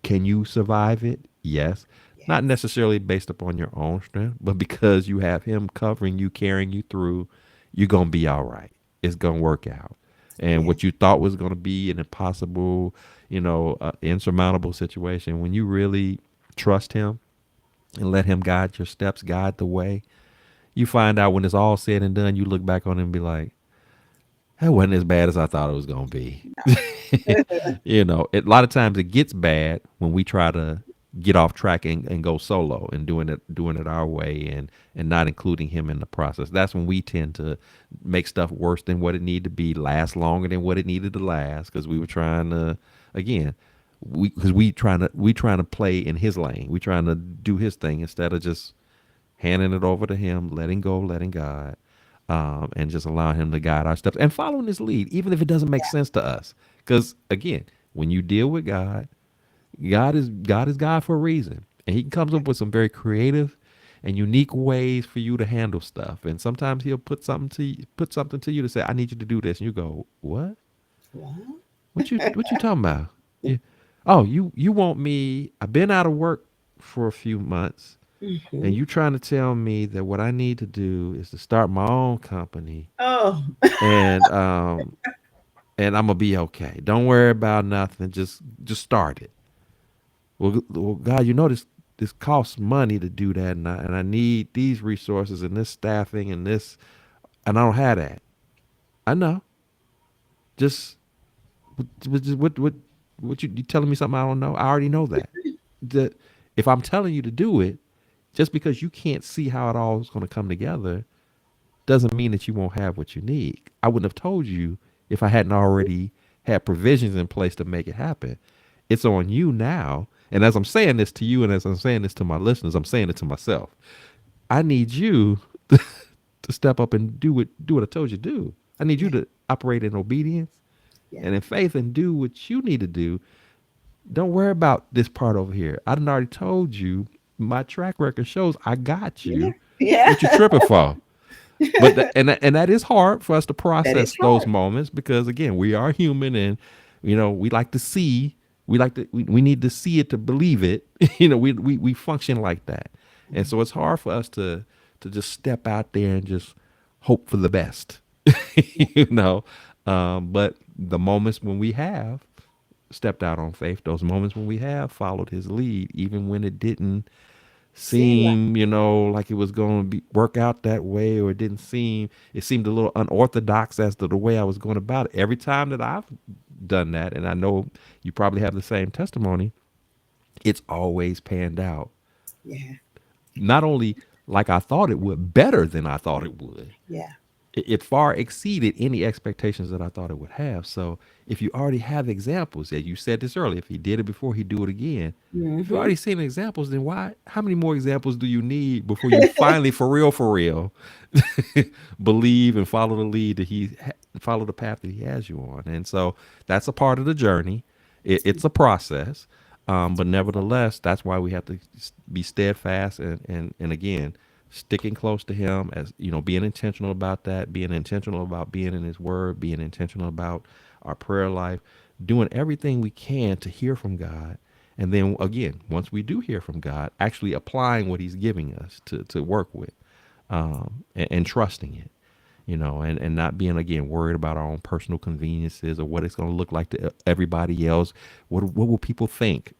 Can you survive it? Yes. Not Yes. necessarily based upon your own strength, but because you have him covering you, carrying you through, you're going to be all right. It's going to work out. And Yeah. what you thought was going to be an impossible, insurmountable situation, when you really trust him and let him guide your steps, guide the way, you find out when it's all said and done, you look back on it and be like, that wasn't as bad as I thought it was going to be. A lot of times it gets bad when we try to get off track and go solo and doing it our way and not including him in the process. That's when we tend to make stuff worse than what it needed to be, last longer than what it needed to last because we were trying to, again, we trying to play in his lane. We trying to do his thing instead of just handing it over to him, letting go, letting God, and just allowing him to guide our steps and following his lead, even if it doesn't make sense to us. Because again, when you deal with God, God is God for a reason, and He comes up with some very creative and unique ways for you to handle stuff. And sometimes He'll put something to you to say, "I need you to do this," and you go, "What? Well, What you talking about? You, oh, you want me? I've been out of work for a few months, and mhm. you trying to tell me that what I need to do is to start my own company Oh, and and I'm gonna be okay. Don't worry about nothing. Just start it. Well, God, you know this. this costs money to do that, and I need these resources and this staffing and this, and I don't have that. I know. Just what you telling me something I don't know? I already know that. That if I'm telling you to do it, just because you can't see how it all is going to come together, doesn't mean that you won't have what you need. I wouldn't have told you if I hadn't already had provisions in place to make it happen. It's on you now. And as I'm saying this to you, and as I'm saying this to my listeners, I'm saying it to myself. I need you to step up and do what I told you to do. I need you Yeah. to operate in obedience Yeah. and in faith and do what you need to do. Don't worry about this part over here. I done already told you. My track record shows I got Yeah. you. Yeah. What you tripping for? But and that is hard for us to That is process those hard. moments because again we are human, and we like to see, we need to see it to believe it. We function like that, and so it's hard for us to just step out there and just hope for the best. you know but the moments when we have stepped out on faith, those moments when we have followed his lead, even when it didn't Seem like, seem, like it was going to be work out that way, or it seemed a little unorthodox as to the way I was going about it. Every time that I've done that, and I know you probably have the same testimony, it's always panned out. yeah. Not only like I thought it would, better than I thought it would. Yeah. It far exceeded any expectations that I thought it would have. So if you already have examples, as you said this earlier, if he did it before, he'd do it again. If you Mm-hmm. already seen examples, then why? How many more examples do you need before you finally, for real, believe and follow the lead that follow the path that he has you on? And so that's a part of the journey. It's a process, but nevertheless, that's why we have to be steadfast and again sticking close to him, as being intentional about that, being intentional about being in his word, being intentional about our prayer life, doing everything we can to hear from God, and then again, once we do hear from God, actually applying what he's giving us to work with, and trusting it, and not being again worried about our own personal conveniences or what it's going to look like to everybody else. What will people think?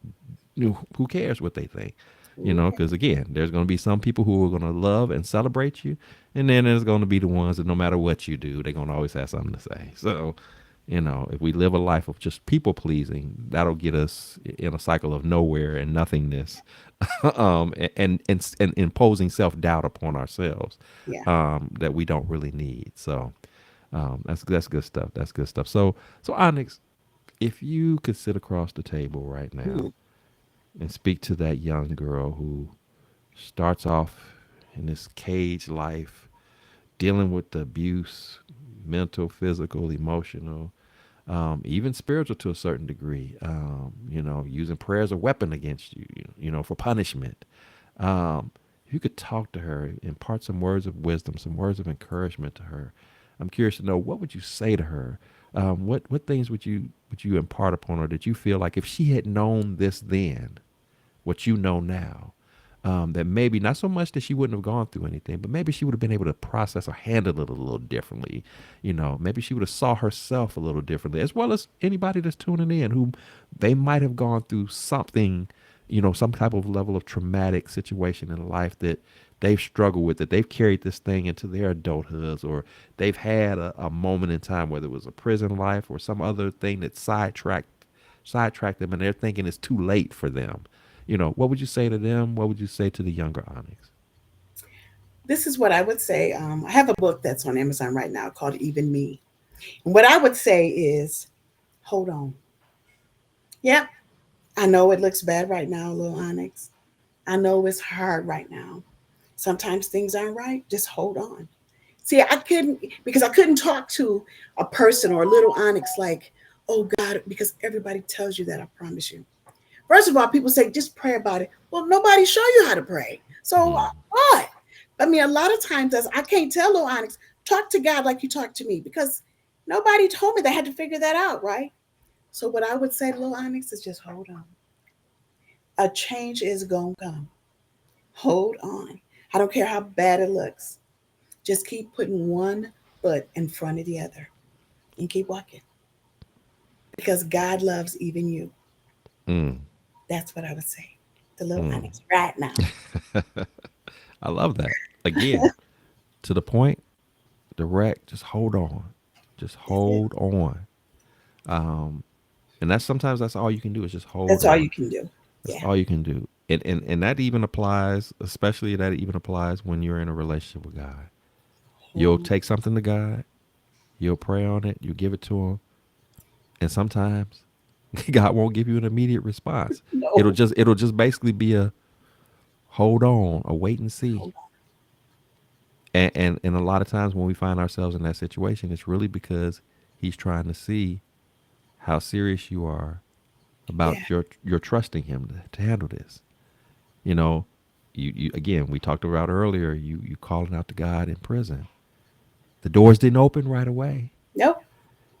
Who cares what they think? Because again, there's going to be some people who are going to love and celebrate you, and then there's going to be the ones that no matter what you do, they're going to always have something to say. So, if we live a life of just people pleasing, that'll get us in a cycle of nowhere and nothingness, and imposing self doubt upon ourselves, Yeah. that we don't really need. So, that's good stuff. That's good stuff. So Onyx, if you could sit across the table right Mm. now and speak to that young girl who starts off in this cage life, dealing with the abuse, mental, physical, emotional, even spiritual to a certain degree, using prayer as a weapon against you, for punishment. If you could talk to her, impart some words of wisdom, some words of encouragement to her, I'm curious to know what would you say to her? What things would you impart upon her that you feel like if she had known this then, what you know now, that maybe not so much that she wouldn't have gone through anything, but maybe she would have been able to process or handle it a little differently. Maybe she would have saw herself a little differently, as well as anybody that's tuning in who they might have gone through something, some type of level of traumatic situation in life that they've struggled with, that they've carried this thing into their adulthoods, or they've had a moment in time, whether it was a prison life or some other thing that sidetracked them, and they're thinking it's too late for them. What would you say to them? What would you say to the younger Onyx? This is what I would say. I have a book that's on Amazon right now called Even Me. And what I would say is, hold on. Yep, I know it looks bad right now, little Onyx. I know it's hard right now. Sometimes things aren't right. Just hold on. See, I couldn't, because I couldn't talk to a person or a little Onyx like, oh God, because everybody tells you that, I promise you. First of all, people say, just pray about it. Well, nobody show you how to pray. So Mm, what? I mean, a lot of times I can't tell little Onyx, talk to God like you talk to me, because nobody told me they had to figure that out, right? So what I would say to little Onyx is just hold on. A change is gonna come. Hold on. I don't care how bad it looks. Just keep putting one foot in front of the other and keep walking, because God loves even you. mm. That's what I would say. The little Mm. Onyx right now. I love that. Again, to the point, direct, just hold on. Just That's it. hold on. Um, and that's sometimes that's all you can do is just hold That's all on. you can do. That's Yeah. all you can do. And that even applies, especially that even applies when you're in a relationship with God. You'll Mhm. take something to God, you'll pray on it, you give it to him, and sometimes God won't give you an immediate response. No. It'll just basically be a hold on, a wait and see. Hold on. And a lot of times when we find ourselves in that situation, it's really because he's trying to see how serious you are Yeah. about your trusting him to handle this. You know, you again we talked about earlier. You calling out to God in prison. The doors didn't open right away. Nope.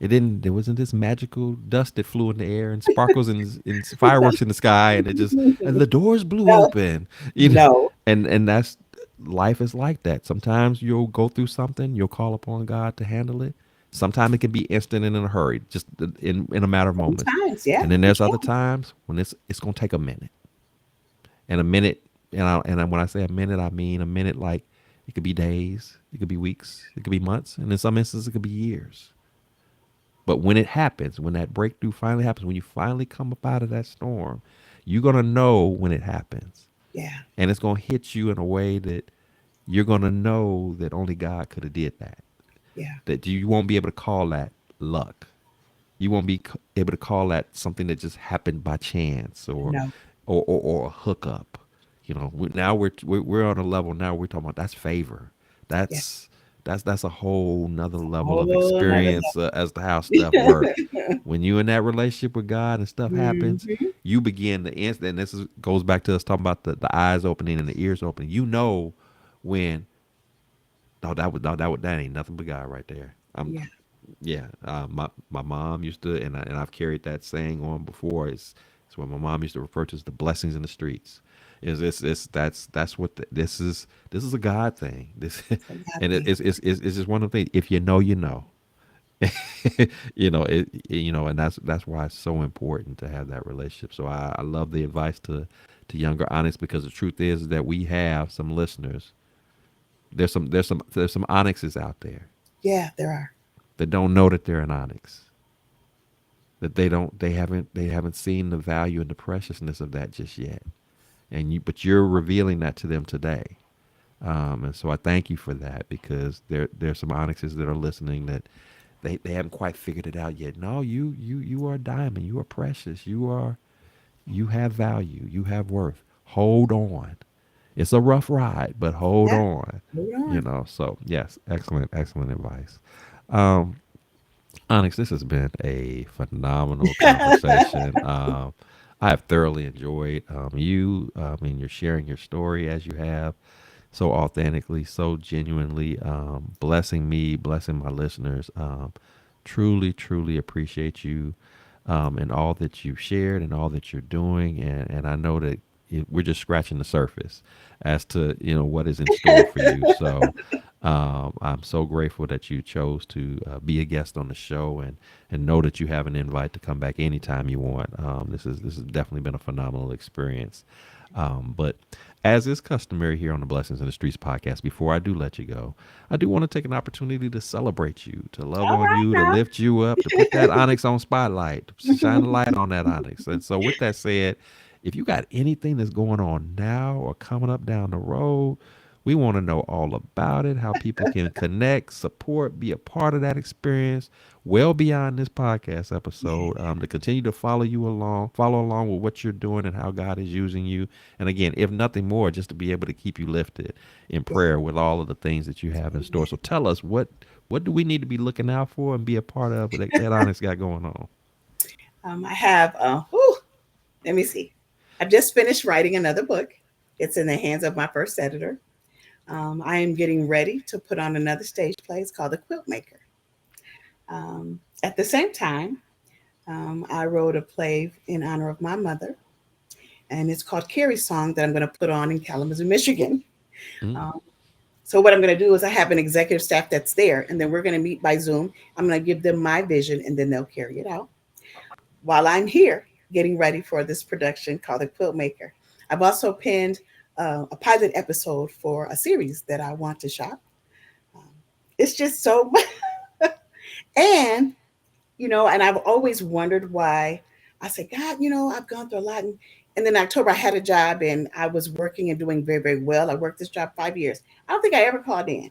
It didn't. There wasn't this magical dust that flew in the air and sparkles and fireworks in the sky, and it just and the doors blew No. open. You know, No. and that's life is like that. Sometimes you'll go through something, you'll call upon God to handle it. Sometimes it can be instant and in a hurry, just in a matter of moments. Sometimes, yeah, And then it there's other can. times when it's gonna take a minute, and a minute, when I say a minute, I mean a minute like it could be days, it could be weeks, it could be months, and in some instances it could be years. But when it happens, when that breakthrough finally happens, when you finally come up out of that storm, you're going to know when it happens. Yeah. And it's going to hit you in a way that you're going to know that only God could have did that. Yeah. That you won't be able to call that luck. You won't be able to call that something that just happened by chance No. or a hookup. You know, now we're on a level now we're talking about that's favor. Yeah. That's that's a whole nother level of Whole another experience as to how stuff work. level. When you're in that relationship with God and stuff happens, Hmm. you begin to instant. And goes back to us talking about the eyes opening and the ears opening. You know when that ain't nothing but God right there. Yeah. Yeah, my mom used to, and I've carried that saying on before. It's what my mom used to refer to as the blessings in the streets. Is this that's what this is a God thing. This It's a God and thing. it's just one of the things. If you know, and that's why it's so important to have that relationship. So I love the advice to younger Onyx because the truth is that we have some listeners. There's some Onyxes out there Yeah, there are. that don't know that they're an Onyx, that they haven't seen the value and the preciousness of that just yet, but you're revealing that to them today. And so I thank you for that because there's some Onyxes that are listening that they haven't quite figured it out yet. No, you are a diamond. You are precious. You have value. You have worth. Hold on. It's a rough ride, but hold Yeah. on. Moving on. So yes, excellent advice. Um, Onyx, this has been a phenomenal conversation. I have thoroughly enjoyed you. And you're sharing your story as you have, so authentically, so genuinely, blessing me, blessing my listeners. Truly appreciate you and all that you've shared and all that you're doing. And I know that we're just scratching the surface as to what is in store for you. So I'm so grateful that you chose to be a guest on the show and know that you have an invite to come back anytime you want. This has definitely been a phenomenal experience. But as is customary here on the Blessings in the Streets podcast, before I do let you go, I do want to take an opportunity to celebrate you, to love All on right you, to now. lift you up, to put that Onyx on spotlight, to shine a light on that Onyx. And so, with that said, if you got anything that's going on now or coming up down the road, we want to know all about it, how people can connect, support, be a part of that experience well beyond this podcast Yeah. episode, to continue to follow along with what you're doing and how God is using you. And again, if nothing more, just to be able to keep you lifted in Yeah. prayer with all of the things that you have in store. Amen. So tell us what do we need to be looking out for and be a part of that Onyx got going on? I have, let me see. I've just finished writing another book. It's in the hands of my first editor. I am getting ready to put on another stage play. It's called The Quilt Maker. At the same time, I wrote a play in honor of my mother, and it's called Carrie's Song that I'm going to put on in Kalamazoo, Michigan. Mm. Um, so what I'm going to do is I have an executive staff that's there, and then we're going to meet by Zoom. I'm going to give them my vision, and then they'll carry it out while I'm here getting ready for this production called The Quilt Maker. I've also penned a pilot episode for a series that I want to shop. Um, it's just so, and and I've always wondered why. I said, God, I've gone through a lot. And then October, I had a job and I was working and doing very, very well. I worked this job 5 years. I don't think I ever called in.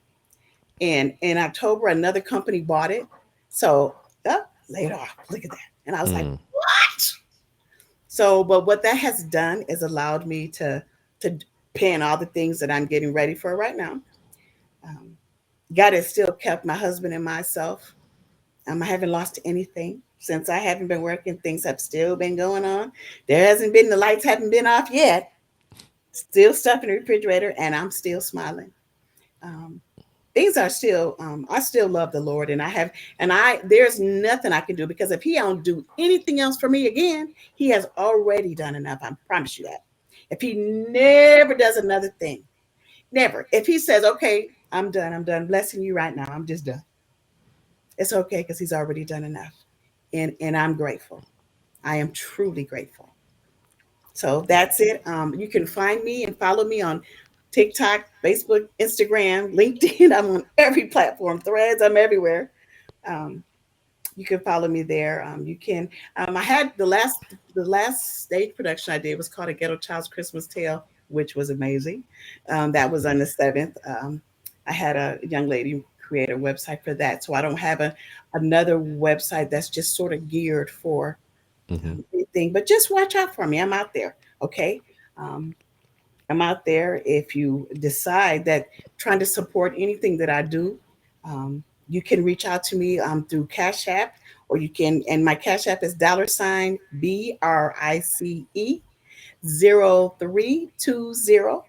And in October, another company bought it. So, oh, laid off. Look at that. And I was like, Mm. what? So, but what that has done is allowed me to pen all the things that I'm getting ready for right now. Um, God has still kept my husband and myself. I haven't lost anything since I haven't been working. Things have still been going on. There hasn't been the lights haven't been off yet. Still stuff in the refrigerator, and I'm still smiling. Um, things are still. I still love the Lord, and I have, and I. There's nothing I can do because if He don't do anything else for me again, He has already done enough. I promise you that. If He never does another thing, never. If He says, "Okay, I'm done. I'm done blessing you right now. I'm just done." It's okay because He's already done enough, and I'm grateful. I am truly grateful. So that's it. You can find me and follow me on TikTok, Facebook, Instagram, LinkedIn. I'm on every platform. Threads. I'm everywhere. Um, you can follow me there. You can. I had the last stage production I did was called A Ghetto Child's Christmas Tale, which was amazing. That was on the 7th. I had a young lady create a website for that, so I don't have another website that's just sort of geared for Hmm. anything. But just watch out for me. I'm out there. Okay. Um, I'm out there. If you decide that trying to support anything that I do, um, you can reach out to me through Cash App, or you can, and my Cash App is $BRICE 0320,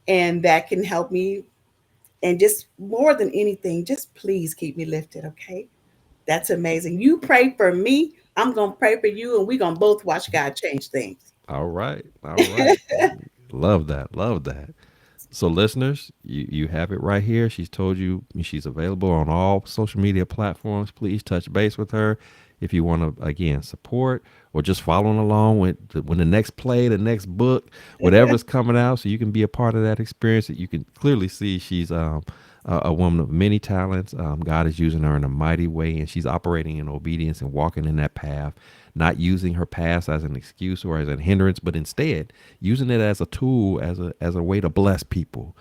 and that can help me. And just more than anything, just please keep me lifted, okay? That's amazing. You pray for me, I'm gonna pray for you, and we're gonna both watch God change things. All right. All right. Love that. Love that. So, listeners, you have it right here. She's told you she's available on all social media platforms. Please touch base with her if you want to, again, support or just following along with when the next play, the next book, whatever's coming out, so you can be a part of that experience. That you can clearly see she's a woman of many talents. God is using her in a mighty way, and she's operating in obedience and walking in that path, not using her past as an excuse or as a hindrance, but instead using it as a tool, as a way to bless people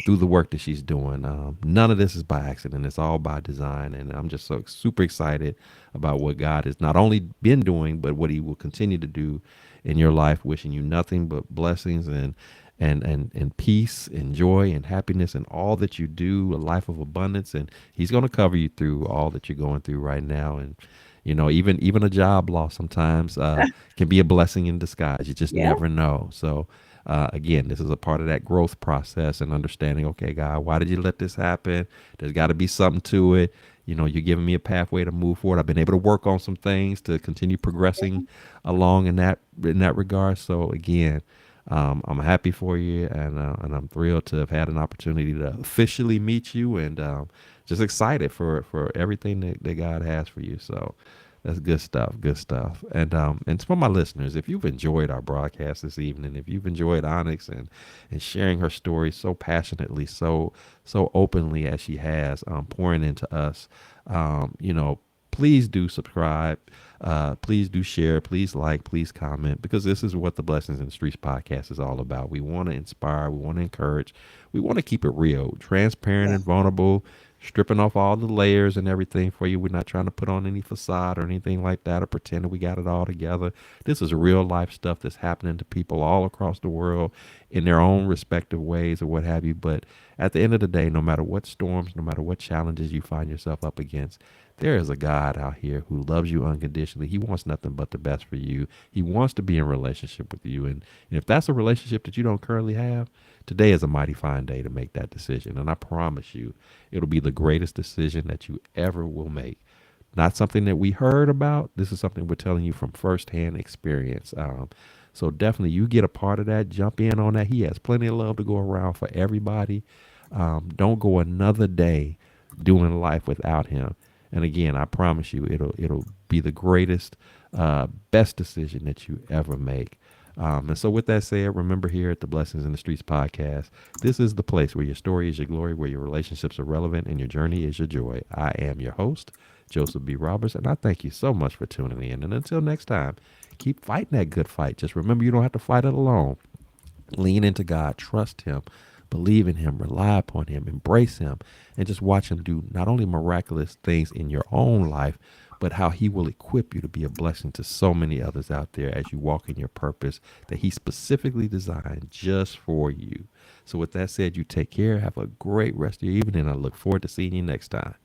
through the work that she's doing. None of this is by accident; it's all by design, and I'm just so super excited about what God has not only been doing, but what He will continue to do in your life. Wishing you nothing but blessings and peace and joy and happiness and all that you do, a life of abundance. And He's going to cover you through all that you're going through right now. And even a job loss sometimes can be a blessing in disguise. You just Yeah, never know. So again, this is a part of that growth process and understanding, okay, God, why did you let this happen? There's got to be something to it. You're giving me a pathway to move forward. I've been able to work on some things to continue progressing along in that regard. So again, I'm happy for you, and I'm thrilled to have had an opportunity to officially meet you, and just excited for everything that God has for you. So that's good stuff. Good stuff. And for my listeners, if you've enjoyed our broadcast this evening, if you've enjoyed Onyx and sharing her story so passionately, so openly as she has, pouring into us, please do subscribe. Please do share. Please like. Please comment, because this is what the Blessings in the Streets podcast is all about. We want to inspire. We want to encourage. We want to keep it real, transparent, yeah, and vulnerable, stripping off all the layers and everything for you. We're not trying to put on any facade or anything like that or pretend that we got it all together. This is real life stuff that's happening to people all across the world in their own respective ways or what have you. But at the end of the day, no matter what storms, no matter what challenges you find yourself up against, there is a God out here who loves you unconditionally. He wants nothing but the best for you. He wants to be in relationship with you. And if that's a relationship that you don't currently have, today is a mighty fine day to make that decision. And I promise you, it'll be the greatest decision that you ever will make. Not something that we heard about. This is something we're telling you from firsthand experience. So definitely you get a part of that. Jump in on that. He has plenty of love to go around for everybody. Don't go another day doing life without him. And again, I promise you, it'll be the greatest, best decision that you ever make. And so, with that said, remember here at the Blessings in the Streets podcast, this is the place where your story is your glory, where your relationships are relevant, and your journey is your joy. I am your host, Joseph B. Roberts, and I thank you so much for tuning in. And until next time, keep fighting that good fight. Just remember, you don't have to fight it alone. Lean into God, trust Him, believe in Him, rely upon Him, embrace Him, and just watch Him do not only miraculous things in your own life, but how He will equip you to be a blessing to so many others out there as you walk in your purpose that He specifically designed just for you. So, with that said, you take care, have a great rest of your evening, and I look forward to seeing you next time.